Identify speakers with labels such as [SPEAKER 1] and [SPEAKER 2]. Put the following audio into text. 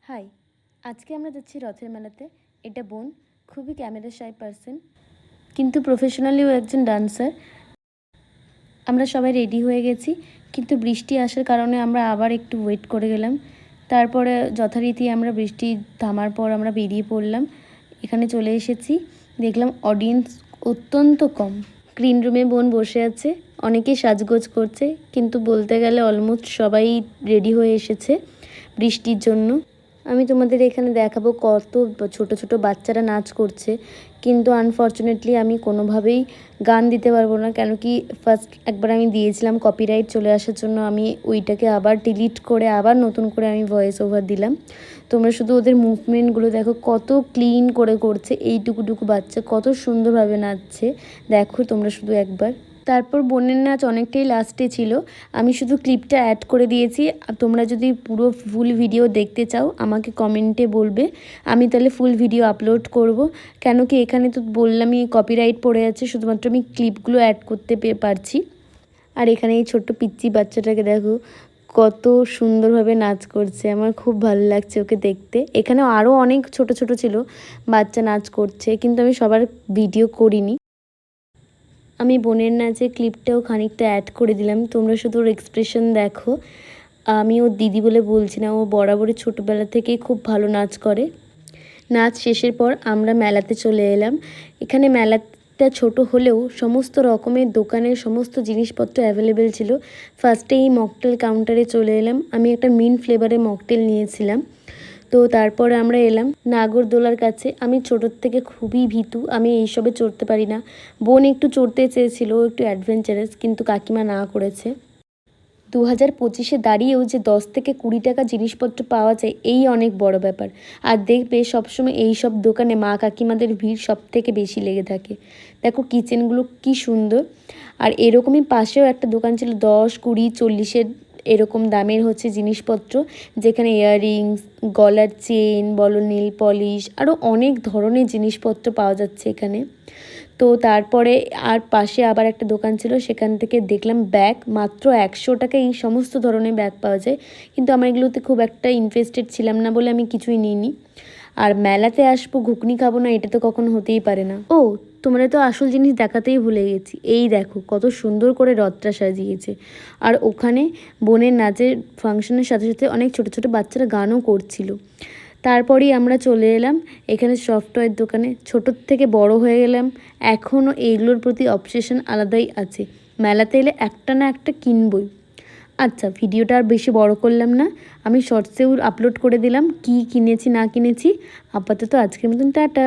[SPEAKER 1] High, আজকে আমরা যাচ্ছি রথের মেলাতে। এটা বোন, খুবই ক্যামেরা শাই পারসন, কিন্তু প্রফেশনালিও একজন ডান্সার। আমরা সবাই রেডি হয়ে গেছি, কিন্তু বৃষ্টি আসার কারণে আমরা আবার একটু ওয়েট করে গেলাম। তারপরে যথারীতি আমরা বৃষ্টি থামার পর আমরা বেরিয়ে পড়লাম। এখানে চলে এসেছি, দেখলাম অডিয়েন্স অত্যন্ত কম। গ্রিন রুমে বোন বসে আছে, অনেকেই সাজগোজ করছে, কিন্তু বলতে গেলে অলমোস্ট সবাই রেডি হয়ে এসেছে বৃষ্টির জন্য। আমি তোমাদের এখানে দেখাবো কত ছোট ছোট বাচ্চারা নাচ করছে, কিন্তু আনফর্চুনেটলি আমি কোনোভাবেই গান দিতে পারবো না, কেন কি ফার্স্ট একবার আমি দিয়েছিলাম, কপিরাইট চলে আসার জন্য আমি ওইটাকে আবার ডিলিট করে আবার নতুন করে আমি ভয়েস ওভার দিলাম। তোমরা শুধু ওদের মুভমেন্টগুলো দেখো, কত ক্লিন করে করছে, এইটুকুটুকু বাচ্চা কত সুন্দরভাবে নাচছে, দেখো তোমরা শুধু একবার। তারপর বোনের নাচ অনেকটাই লাস্টে ছিল, আমি শুধু ক্লিপটা অ্যাড করে দিয়েছি। তোমরা যদি পুরো ফুল ভিডিও দেখতে চাও আমাকে কমেন্টে বলবে, আমি তাহলে ফুল ভিডিও আপলোড করব। কেন কি এখানে তো বললামই কপিরাইট পড়ে আছে, শুধুমাত্র আমি ক্লিপগুলো অ্যাড করতে পারছি। আর এখানে এই ছোট্ট পিচ্চি বাচ্চাটাকে দেখো কত সুন্দরভাবে নাচ করছে, আমার খুব ভালো লাগছে ওকে দেখতে। এখানে আরও অনেক ছোট ছোট ছিল বাচ্চা নাচ করছে, কিন্তু আমি সবার ভিডিও করিনি। আমি বোনের নাচের ক্লিপটাও খানিকটা অ্যাড করে দিলাম, তোমরা শুধু ওর এক্সপ্রেশন দেখো। আমি ওর দিদি বলে বলছি না, ও বরাবরই ছোটোবেলা থেকেই খুব ভালো নাচ করে। নাচ শেষের পর আমরা মেলাতে চলে এলাম। এখানে মেলাটা ছোট হলেও সমস্ত রকমের দোকানের সমস্ত জিনিসপত্র অ্যাভেলেবেল ছিল। ফার্স্টে এই মকটেল কাউন্টারে চলে এলাম, আমি একটা মিন্ট ফ্লেভারের মকটেল নিয়েছিলাম। তো তারপরে আমরা এলাম নাগরদোলার কাছে। আমি ছোটোর থেকে খুবই ভীতু, আমি এইসবে চড়তে পারি না। বোন একটু চড়তে চেয়েছিল, একটু অ্যাডভেঞ্চারাস, কিন্তু কাকিমা না করেছে। 2025-এ দাঁড়িয়েও যে 10 থেকে 20 টাকা জিনিসপত্র পাওয়া যায়, এই অনেক বড় ব্যাপার। আর দেখবে সবসময় এই সব দোকানে মা কাকিমাদের ভিড় সব থেকে বেশি লেগে থাকে। দেখো কিচেনগুলো কি সুন্দর। আর এরকমই পাশেও একটা দোকান ছিল 10, 20, 40-এর এরকম দামের হচ্ছে জিনিসপত্র, যেখানে ইয়াররিংস, গলার চেন বলো, নেল পলিশ, আরও অনেক ধরনের জিনিসপত্র পাওয়া যাচ্ছে এখানে। তো তারপরে আর পাশে আবার একটা দোকান ছিল, সেখান থেকে দেখলাম ব্যাগ, মাত্র 100 টাকায় এই সমস্ত ধরনের ব্যাগ পাওয়া যায়। কিন্তু আমার এগুলোতে খুব একটা ইন্টারেস্টেড ছিলাম না বলে আমি কিছুই নিইনি। আর মেলাতে আসবো ঘুগনি খাবো না, এটা তো কখনো হতেই পারে না। ও, তোমরা তো আসল জিনিস দেখাতেই ভুলে গেছি, এই দেখো কত সুন্দর করে রথটা সাজিয়েছে। আর ওখানে বোনের নাচের ফাংশনের সাথে সাথে অনেক ছোট ছোট বাচ্চারা গানও করছিল। তারপরেই আমরা চলে এলাম এখানে সফটওয়্যার দোকানে। ছোটোর থেকে বড় হয়ে গেলাম, এখনও এইগুলোর প্রতি অবসেশন আলাদাই আছে। মেলাতে এলে একটা না একটা কিনবই। আচ্ছা, ভিডিওটা আর বেশি বড় করলাম না, আমি শর্টসেও আপলোড করে দিলাম কি কিনেছি না কিনেছি। আপাতত আজকের মতন টাটা।